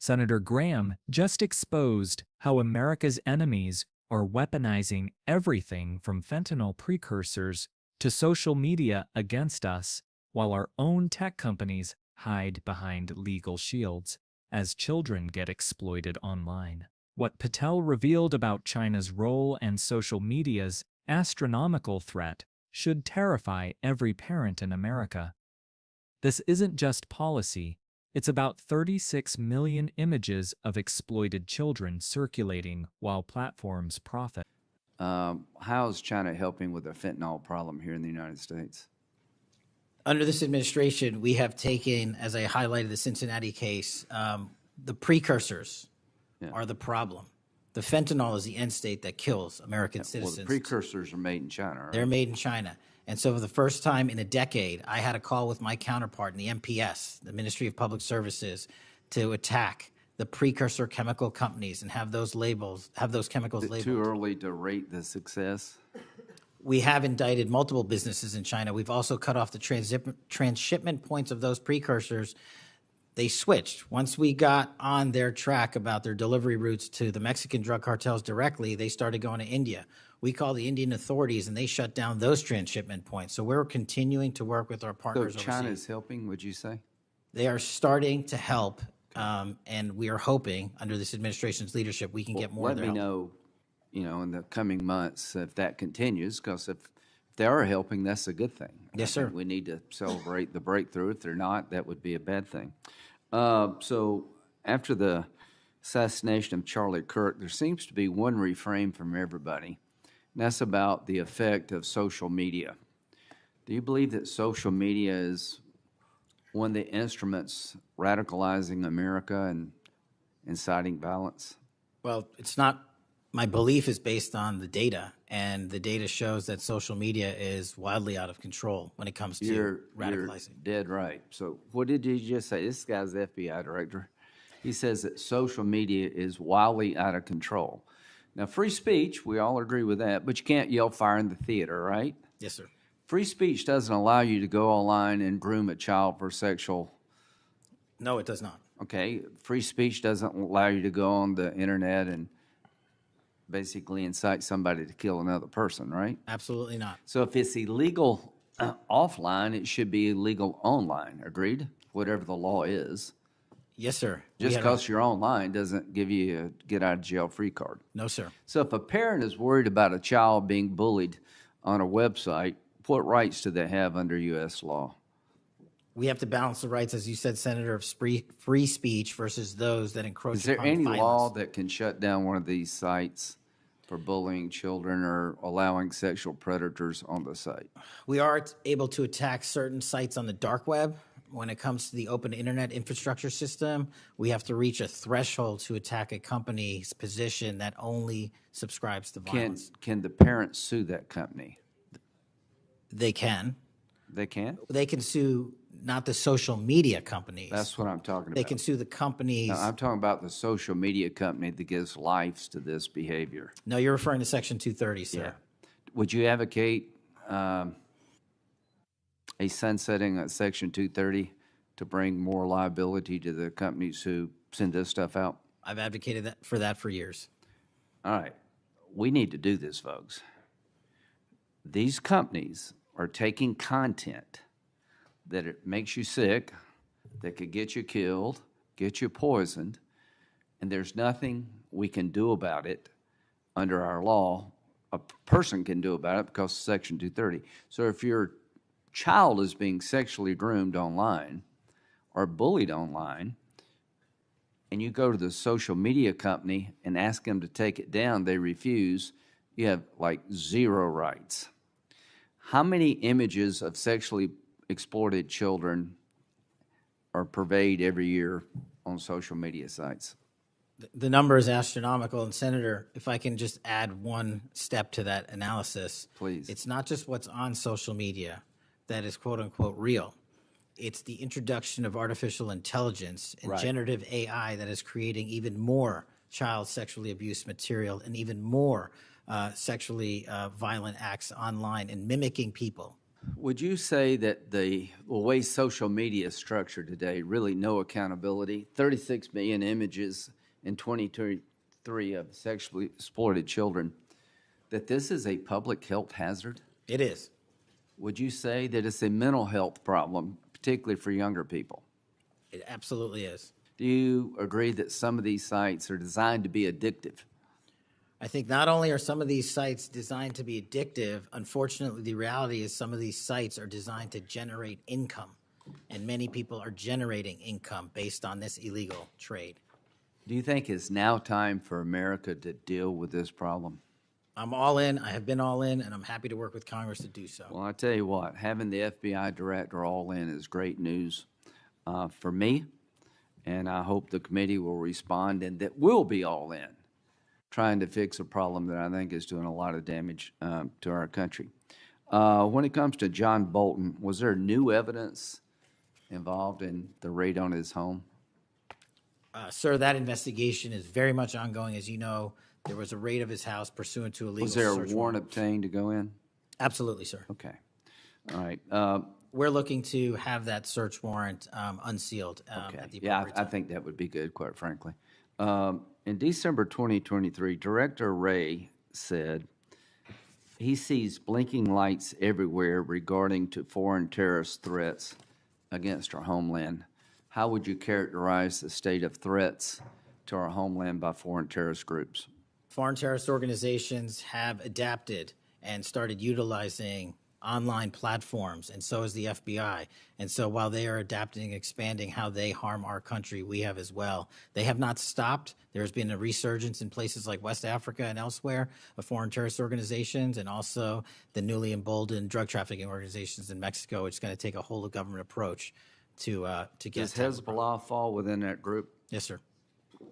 Senator Graham just exposed how America's enemies are weaponizing everything from fentanyl precursors to social media against us, while our own tech companies hide behind legal shields as children get exploited online. What Patel revealed about China's role and social media's astronomical threat should terrify every parent in America. This isn't just policy, it's about 36 million images of exploited children circulating while platforms profit. How is China helping with the fentanyl problem here in the United States? Under this administration, we have taken, as I highlighted the Cincinnati case, the precursors are the problem. The fentanyl is the end state that kills American citizens. Well, the precursors are made in China, right? They're made in China. And so for the first time in a decade, I had a call with my counterpart in the MPS, the Ministry of Public Services, to attack the precursor chemical companies and have those chemicals labeled. Too early to rate the success? We have indicted multiple businesses in China. We've also cut off the transshipment points of those precursors. They switched. Once we got on their track about their delivery routes to the Mexican drug cartels directly, they started going to India. We called the Indian authorities, and they shut down those transshipment points. So we're continuing to work with our partners overseas. So China overseas. is helping, would you say? They are starting to help, and we are hoping, under this administration's leadership, we can get more of their help. Let me know, in the coming months if that continues, because if they are helping, that's a good thing. Yes, sir. We need to celebrate the breakthrough. If they're not, that would be a bad thing. So after the assassination of Charlie Kirk, there seems to be one refrain from everybody, and that's about the effect of social media. Do you believe that social media is one of the instruments radicalizing America and inciting violence? Well, it's not. My belief is based on the data, and the data shows that social media is wildly out of control when it comes to radicalizing. You're dead right. So what did you just say? This guy's the FBI director. He says that social media is wildly out of control. Now, free speech, we all agree with that, but you can't yell fire in the theater, right? Yes, sir. Free speech doesn't allow you to go online and groom a child for sexual. No, it does not. Okay. Free speech doesn't allow you to go on the internet and basically incite somebody to kill another person, right? Absolutely not. So if it's illegal offline, it should be illegal online. Agreed? Whatever the law is. Yes, sir. Just because you're online doesn't give you a get out of jail free card. No, sir. So if a parent is worried about a child being bullied on a website, what rights do they have under U.S. law? We have to balance the rights, as you said, Senator, of free speech versus those that encroach upon violence. Is there any law that can shut down one of these sites for bullying children or allowing sexual predators on the site? We are able to attack certain sites on the dark web. When it comes to the open internet infrastructure system, we have to reach a threshold to attack a company's position that only subscribes to violence. Can the parents sue that company? They can. They can? They can sue not the social media companies. That's what I'm talking about. They can sue the companies. No, I'm talking about the social media company that gives lives to this behavior. No, you're referring to Section 230, sir. Yeah. Would you advocate a sunsetting of Section 230 to bring more liability to the companies who send this stuff out? I've advocated for that for years. All right. We need to do this, folks. These companies are taking content that it makes you sick, that could get you killed, get you poisoned, and there's nothing we can do about it under our law. A person can do about it because of Section 230. So if your child is being sexually groomed online or bullied online, and you go to the social media company and ask them to take it down, they refuse, you have like zero rights. How many images of sexually exploited children are purveyed every year on social media sites? The number is astronomical. And Senator, if I can just add one step to that analysis. Please. It's not just what's on social media that is quote unquote real. It's the introduction of artificial intelligence and generative AI that is creating even more child sexually abuse material and even more sexually violent acts online and mimicking people. Would you say that the way social media is structured today, really no accountability, 36 million images in 2023 of sexually exploited children, that this is a public health hazard? It is. Would you say that it's a mental health problem, particularly for younger people? It absolutely is. Do you agree that some of these sites are designed to be addictive? I think not only are some of these sites designed to be addictive, unfortunately, the reality is some of these sites are designed to generate income, and many people are generating income based on this illegal trade. Do you think it's now time for America to deal with this problem? I'm all in. I have been all in, and I'm happy to work with Congress to do so. Well, I tell you what, having the FBI director all in is great news for me, and I hope the committee will respond and that we'll be all in, trying to fix a problem that I think is doing a lot of damage to our country. When it comes to John Bolton, was there new evidence involved in the raid on his home? Sir, that investigation is very much ongoing. As you know, there was a raid of his house pursuant to a legal Was there a search warrant obtained to go in? Absolutely, sir. Okay. All right. We're looking to have that search warrant unsealed Okay. at the Yeah, appropriate I time. think that would be good, quite frankly. In December 2023, Director Wray said he sees blinking lights everywhere regarding to foreign terrorist threats against our homeland. How would you characterize the state of threats to our homeland by foreign terrorist groups? Foreign terrorist organizations have adapted and started utilizing online platforms, and so has the FBI. And so while they are adapting and expanding how they harm our country, we have as well. They have not stopped. There's been a resurgence in places like West Africa and elsewhere of foreign terrorist organizations, and also the newly emboldened drug trafficking organizations in Mexico, which is going to take a whole of government approach to get. Does Hezbollah fall within that group? Yes, sir.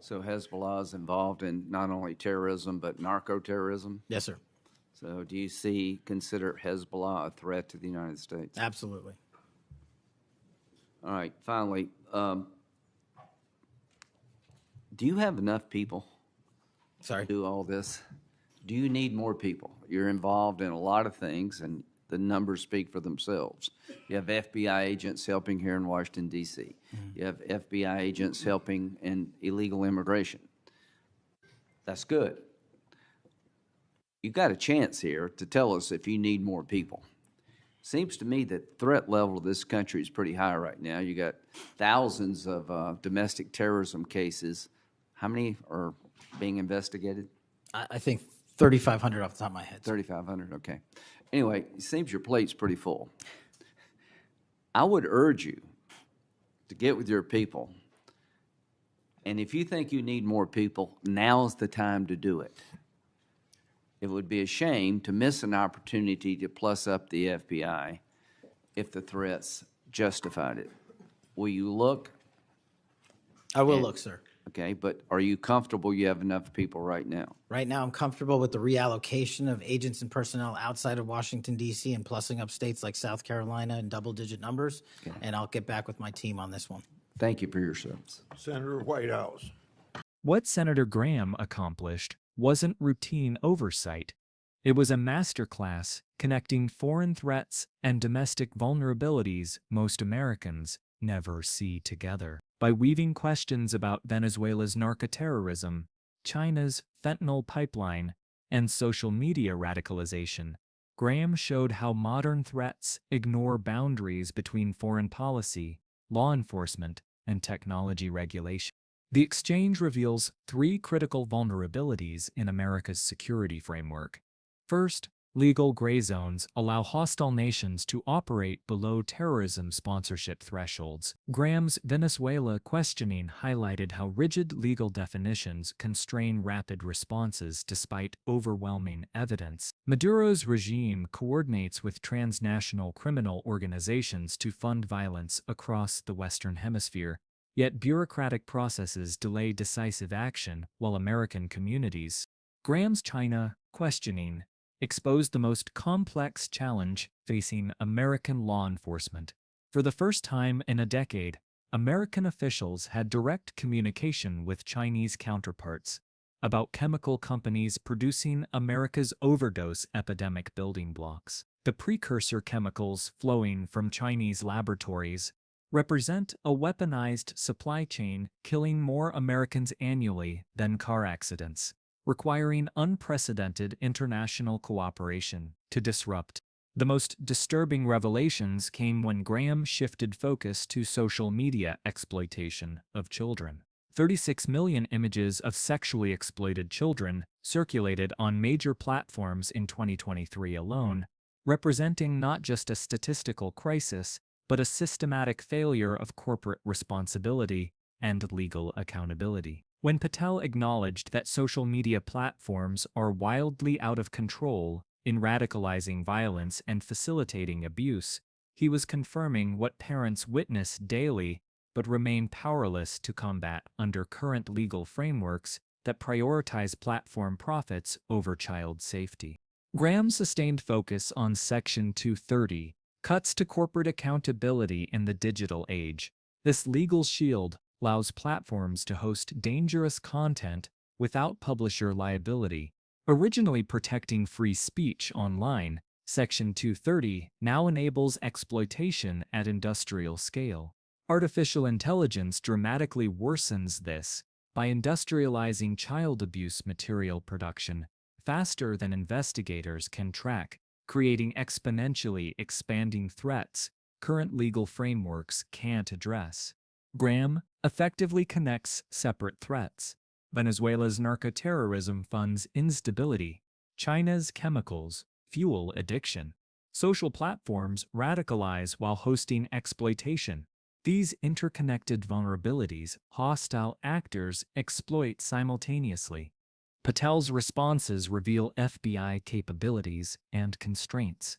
So Hezbollah is involved in not only terrorism, but narco-terrorism? Yes, sir. So do you consider Hezbollah a threat to the United States? Absolutely. All right, finally, do you have enough people Sorry. to do all this? Do you need more people? You're involved in a lot of things, and the numbers speak for themselves. You have FBI agents helping here in Washington, D.C. You have FBI agents helping in illegal immigration. That's good. You've got a chance here to tell us if you need more people. Seems to me that threat level of this country is pretty high right now. You got thousands of domestic terrorism cases. How many are being investigated? I think 3,500 off the top of my head. 3,500, okay. Anyway, it seems your plate's pretty full. I would urge you to get with your people, and if you think you need more people, now's the time to do it. It would be a shame to miss an opportunity to plus up the FBI if the threats justified it. Will you look? I will look, sir. Okay, but are you comfortable you have enough people right now? Right now, I'm comfortable with the reallocation of agents and personnel outside of Washington, D.C. and plussing up states like South Carolina in double-digit numbers, and I'll get back with my team on this one. Thank you for your service. Senator Whitehouse. What Senator Graham accomplished wasn't routine oversight. It was a masterclass connecting foreign threats and domestic vulnerabilities most Americans never see together. By weaving questions about Venezuela's narcoterrorism, China's fentanyl pipeline, and social media radicalization, Graham showed how modern threats ignore boundaries between foreign policy, law enforcement, and technology regulation. The exchange reveals three critical vulnerabilities in America's security framework. First, legal gray zones allow hostile nations to operate below terrorism sponsorship thresholds. Graham's Venezuela questioning highlighted how rigid legal definitions constrain rapid responses despite overwhelming evidence. Maduro's regime coordinates with transnational criminal organizations to fund violence across the Western Hemisphere, yet bureaucratic processes delay decisive action while American communities. Graham's China questioning exposed the most complex challenge facing American law enforcement. For the first time in a decade, American officials had direct communication with Chinese counterparts about chemical companies producing America's overdose epidemic building blocks. The precursor chemicals flowing from Chinese laboratories represent a weaponized supply chain killing more Americans annually than car accidents, requiring unprecedented international cooperation to disrupt. The most disturbing revelations came when Graham shifted focus to social media exploitation of children. 36 million images of sexually exploited children circulated on major platforms in 2023 alone, representing not just a statistical crisis, but a systematic failure of corporate responsibility and legal accountability. When Patel acknowledged that social media platforms are wildly out of control in radicalizing violence and facilitating abuse, he was confirming what parents witness daily but remain powerless to combat under current legal frameworks that prioritize platform profits over child safety. Graham's sustained focus on Section 230 cuts to corporate accountability in the digital age. This legal shield allows platforms to host dangerous content without publisher liability. Originally protecting free speech online, Section 230 now enables exploitation at industrial scale. Artificial intelligence dramatically worsens this by industrializing child abuse material production faster than investigators can track, creating exponentially expanding threats current legal frameworks can't address. Graham effectively connects separate threats. Venezuela's narcoterrorism funds instability. China's chemicals fuel addiction. Social platforms radicalize while hosting exploitation. These interconnected vulnerabilities hostile actors exploit simultaneously. Patel's responses reveal FBI capabilities and constraints.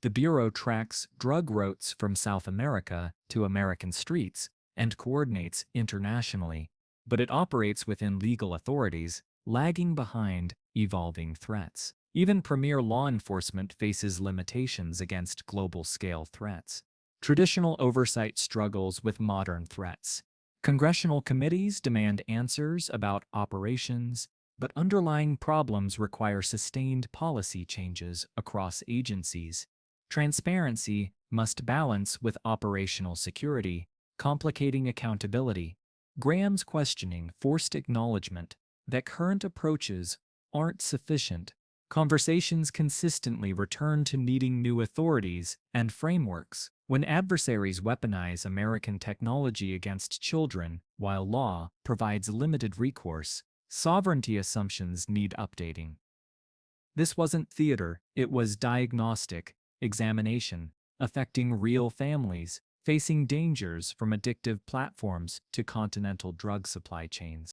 The Bureau tracks drug routes from South America to American streets and coordinates internationally, but it operates within legal authorities, lagging behind evolving threats. Even premier law enforcement faces limitations against global-scale threats. Traditional oversight struggles with modern threats. Congressional committees demand answers about operations, but underlying problems require sustained policy changes across agencies. Transparency must balance with operational security, complicating accountability. Graham's questioning forced acknowledgement that current approaches aren't sufficient. Conversations consistently return to needing new authorities and frameworks. When adversaries weaponize American technology against children while law provides limited recourse, sovereignty assumptions need updating. This wasn't theater, it was diagnostic examination, affecting real families, facing dangers from addictive platforms to continental drug supply chains.